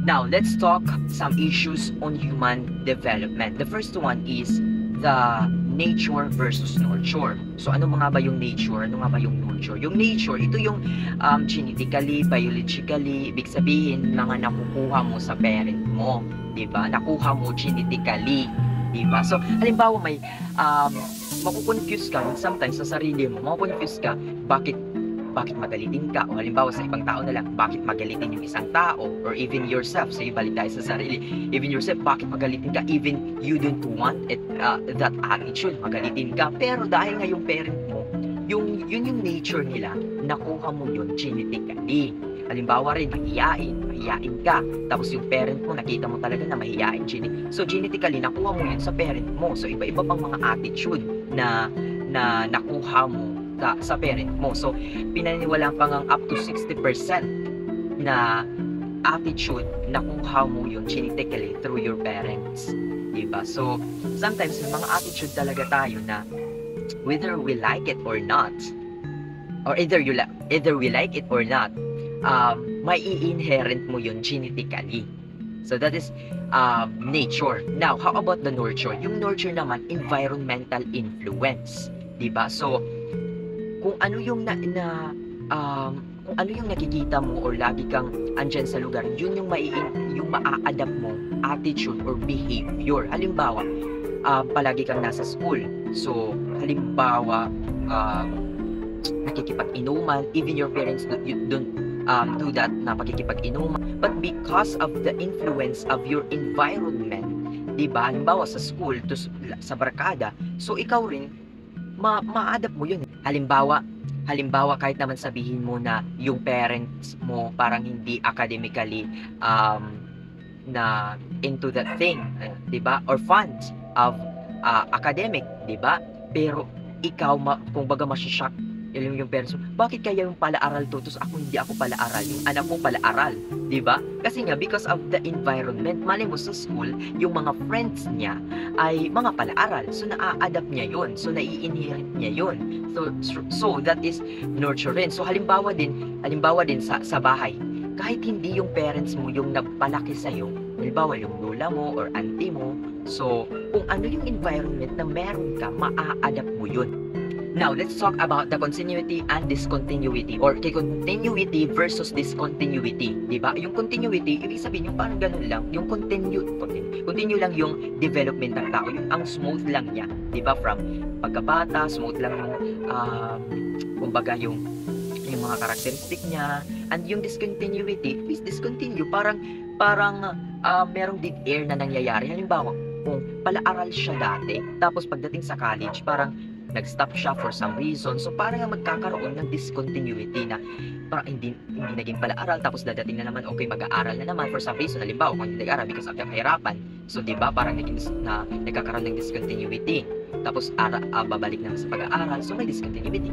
Now, let's talk some issues on human development. The first one is the nature versus nurture. So, ano nga ba yung nature? Ano nga ba yung nurture? Yung nature, ito yung genetically, biologically, ibig sabihin, mga nakukuha mo sa parent mo. Diba? Nakuha mo genetically. Diba? So, halimbawa may makukonfuse ka sometimes sa sarili mo. Makukonfuse ka, bakit magalitin ka, o halimbawa sa ibang tao na lang, bakit magalitin yung isang tao, or even yourself, say balik tayo sa sarili, even yourself, bakit magalitin ka, even you don't want it, that attitude, magalitin ka, pero dahil nga yung parent mo, yun yung nature nila, nakuha mo yun genetically. Halimbawa rin, mahiyain ka, tapos yung parent mo, nakita mo talaga na mahiyain, so genetically, nakuha mo yun sa parent mo, so iba-iba pang mga attitude na nakuha mo sa parent mo. So, pinaniniwalaan pa ngang up to 60% na attitude nakuha mo yung genetically through your parents. Diba? So, sometimes may mga attitude talaga tayo na whether we like it or not, or either we like it or not, may i-inherent mo yun genetically. So, that is nature. Now, how about the nurture? Yung nurture naman, environmental influence. Diba? So, kung ano yung kung ano yung nakikita mo or lagi kang andyan sa lugar, yun yung maa-adapt mo attitude or behavior. Halimbawa, palagi kang nasa school. So, halimbawa, nakikipag-inuman, even your parents don't do that na pakikipag-inuman. But because of the influence of your environment, diba? Halimbawa sa school, sa barkada, so ikaw rin, ma-adapt mo yun. Halimbawa kahit naman sabihin mo na yung parents mo parang hindi academically na into that thing, 'di ba? Or fond of academic, 'di ba? Pero ikaw kumbaga ma-shock yung parents mo, bakit kaya yung pala-aral to, tapos ako hindi ako pala-aral, yung anak ko pala-aral, di ba? Kasi nga, because of the environment, mali mo sa school, yung mga friends niya ay mga pala-aral, so na-adapt niya yun, so nai-inherit niya yun, so that is nurture rin. So halimbawa din sa bahay, kahit hindi yung parents mo yung nagpalaki sa'yo, halimbawa yung lola mo or auntie mo, so kung ano yung environment na meron ka, maa-adapt mo yun. Now, let's talk about the continuity and discontinuity, or continuity versus discontinuity, di ba? Yung continuity, ibig sabihin yung parang ganun lang, yung continue lang yung development ng tao, yung ang smooth lang niya, di ba? From pagkabata, smooth lang yung, kumbaga yung mga karakteristik niya, and yung discontinuity, please discontinue, parang merong dead air na nangyayari. Halimbawa, kung pala-aral siya dati, tapos pagdating sa college, parang nag-stop siya for some reason. So, parang magkakaroon ng discontinuity na parang hindi naging pala-aral, tapos dadating na naman, okay, mag-aaral na naman for some reason. Halimbawa, kung hindi nag-aaral because of the kahirapan. So, di ba, parang nagkakaroon ng discontinuity. Tapos, babalik naman sa pag-aaral. So, may discontinuity.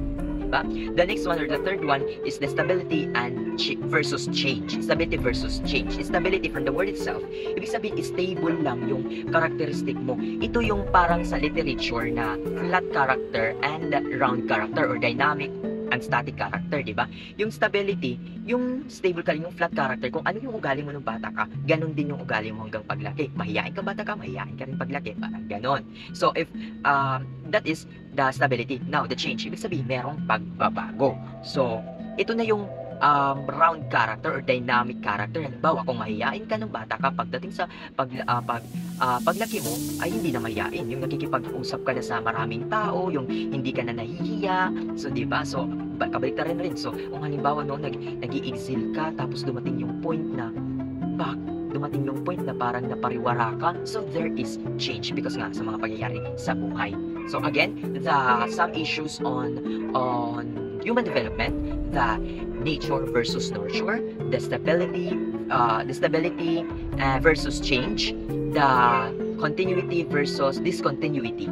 Diba? The next one, or the third one, is the stability and versus change. Stability versus change. Stability from the word itself, ibig sabihin, stable lang yung characteristic mo. Ito yung parang sa literature na flat character and round character, or dynamic and static character, di ba? Yung stability, yung stable ka rin, yung flat character, kung ano yung ugali mo nung bata ka, ganun din yung ugali mo hanggang paglaki. Mahiyain ka bata ka, mahiyain ka rin paglaki, parang ganon. So, if that is the stability. Now, the change, ibig sabihin, merong pagbabago. So, ito na yung round character or dynamic character. Halimbawa, kung mahiyain ka ng bata ka, pagdating sa paglaki mo, ay hindi na mahiyain. Yung nakikipag-usap ka na sa maraming tao, yung hindi ka na nahihiya. So, diba? So, kabaliktaran rin. So, kung halimbawa noon, nag-i-exil ka, tapos dumating yung point na parang napariwara ka. So, there is change because nga sa mga pangyayari sa buhay. So, again, some issues on human development, the nature versus nurture, the stability versus change, the continuity versus discontinuity.